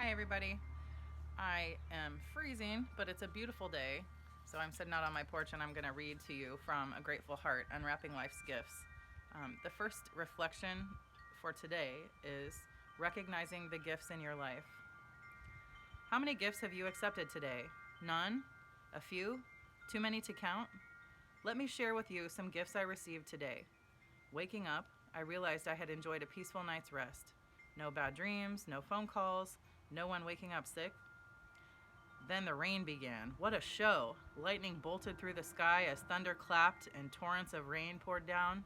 Hi everybody. I am freezing, but it's a beautiful day. So I'm sitting out on my porch and I'm going to read to you from A Grateful Heart, Unwrapping Life's Gifts. The first reflection for today is recognizing the gifts in your life. How many gifts have you accepted today? None? A few? Too many to count? Let me share with you some gifts I received today. Waking up, I realized I had enjoyed a peaceful night's rest. No bad dreams, no phone calls, no one waking up sick. Then the rain began. What a show! Lightning bolted through the sky as thunder clapped and torrents of rain poured down.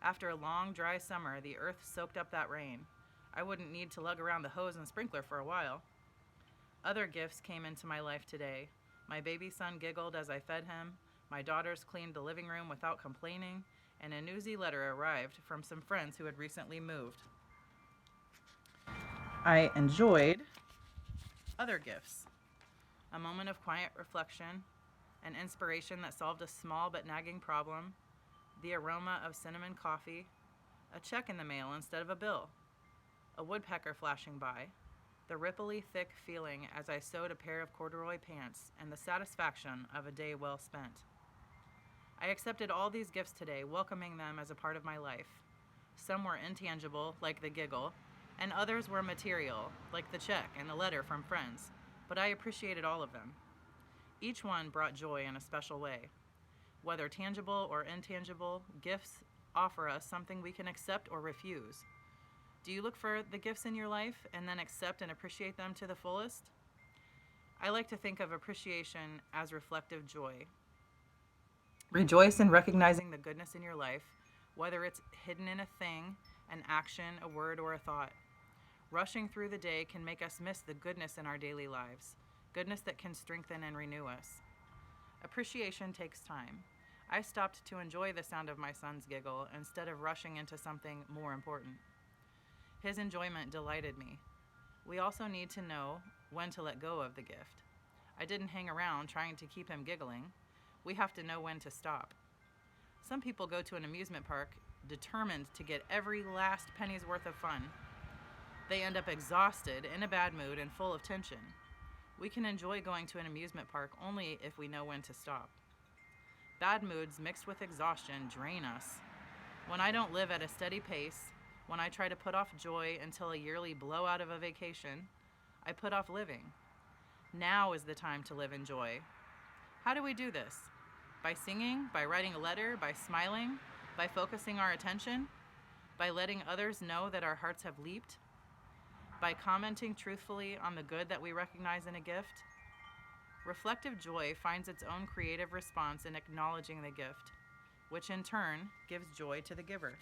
After a long, dry summer, the earth soaked up that rain. I wouldn't need to lug around the hose and sprinkler for a while. Other gifts came into my life today. My baby son giggled as I fed him. My daughters cleaned the living room without complaining, and a newsy letter arrived from some friends who had recently moved. I enjoyed other gifts. A moment of quiet reflection, an inspiration that solved a small but nagging problem, the aroma of cinnamon coffee, a check in the mail instead of a bill, a woodpecker flashing by, the ripply thick feeling as I sewed a pair of corduroy pants, and the satisfaction of a day well spent. I accepted all these gifts today, welcoming them as a part of my life. Some were intangible, like the giggle, and others were material, like the check and the letter from friends, but I appreciated all of them. Each one brought joy in a special way. Whether tangible or intangible, gifts offer us something we can accept or refuse. Do you look for the gifts in your life and then accept and appreciate them to the fullest? I like to think of appreciation as reflective joy. Rejoice in recognizing the goodness in your life, whether it's hidden in a thing, an action, a word, or a thought. Rushing through the day can make us miss the goodness in our daily lives, goodness that can strengthen and renew us. Appreciation takes time. I stopped to enjoy the sound of my son's giggle instead of rushing into something more important. His enjoyment delighted me. We also need to know when to let go of the gift. I didn't hang around trying to keep him giggling. We have to know when to stop. Some people go to an amusement park determined to get every last penny's worth of fun. They end up exhausted, in a bad mood, and full of tension. We can enjoy going to an amusement park only if we know when to stop. Bad moods mixed with exhaustion drain us. When I don't live at a steady pace, when I try to put off joy until a yearly blowout of a vacation, I put off living. Now is the time to live in joy. How do we do this? By singing, by writing a letter, by smiling, by focusing our attention, by letting others know that our hearts have leaped, by commenting truthfully on the good that we recognize in a gift. Reflective joy finds its own creative response in acknowledging the gift, which in turn gives joy to the giver.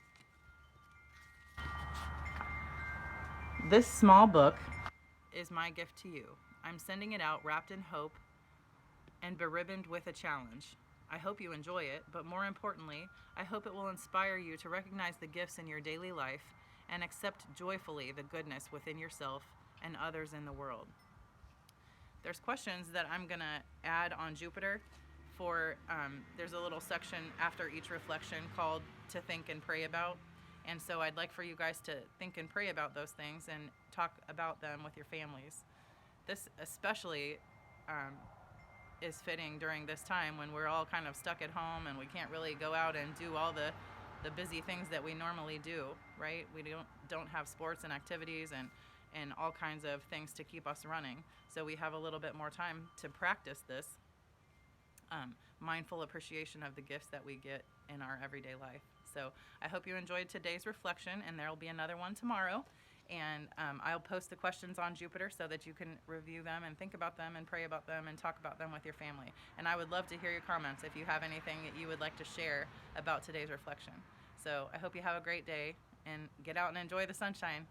This small book is my gift to you. I'm sending it out wrapped in hope and beribboned with a challenge. I hope you enjoy it, but more importantly, I hope it will inspire you to recognize the gifts in your daily life and accept joyfully the goodness within yourself and others in the world. There's questions that I'm going to add on Jupiter for, there's a little section after each reflection called To Think and Pray About. And so I'd like for you guys to think and pray about those things and talk about them with your families. This especially is fitting during this time when we're all kind of stuck at home and we can't really go out and do all the busy things that we normally do, right? We don't have sports and activities and all kinds of things to keep us running. So we have a little bit more time to practice this mindful appreciation of the gifts that we get in our everyday life. So I hope you enjoyed today's reflection, and there will be another one tomorrow. And I'll post the questions on Jupiter so that you can review them and think about them and pray about them and talk about them with your family. And I would love to hear your comments if you have anything that you would like to share about today's reflection. So I hope you have a great day and get out and enjoy the sunshine.